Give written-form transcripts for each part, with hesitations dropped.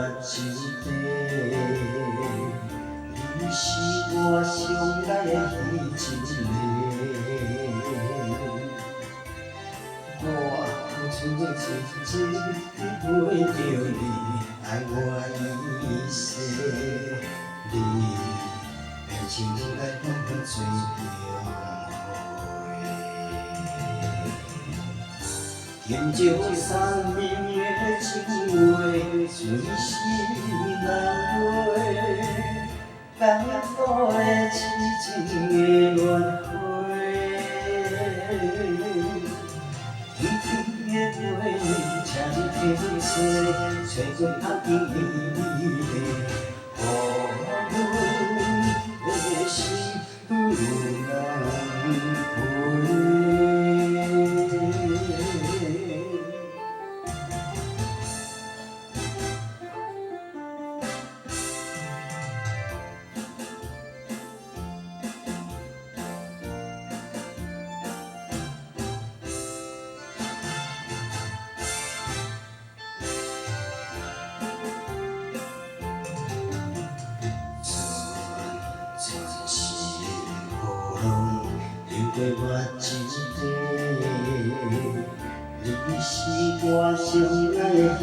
一地，你是我上爱的彼一个。我付出的真情，为着你，爱我一世，你变成来阮最重要。研究生命的情话，随心难回，感动的痴情的轮回。天天的话，请你听说，找阮红颜美丽，予阮的心难回。留我一地，你是我上爱的彼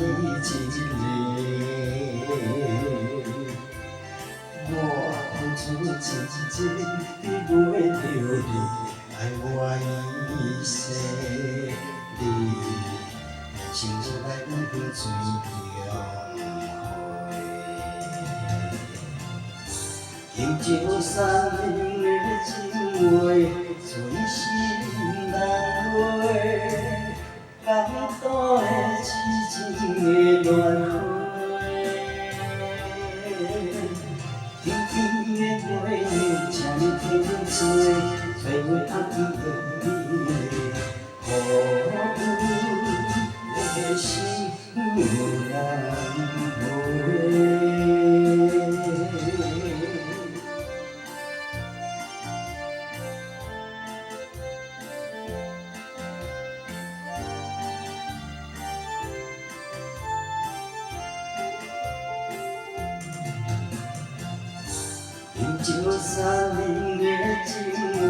一个。我付出真情，为着你，爱我一世，你变成来阮最重要。研究生命的情话。随心难回，感动的痴情的轮回。甜甜的话，请你听做，找阮红颜美丽，予阮的心难回。研究生命的情话，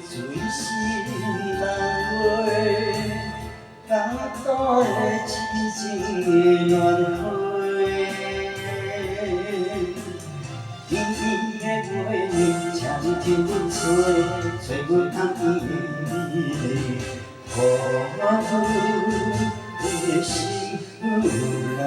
随心难回，感动的痴情的轮回。甜甜的话，请你听阮说，找阮红颜美丽，予阮的心难。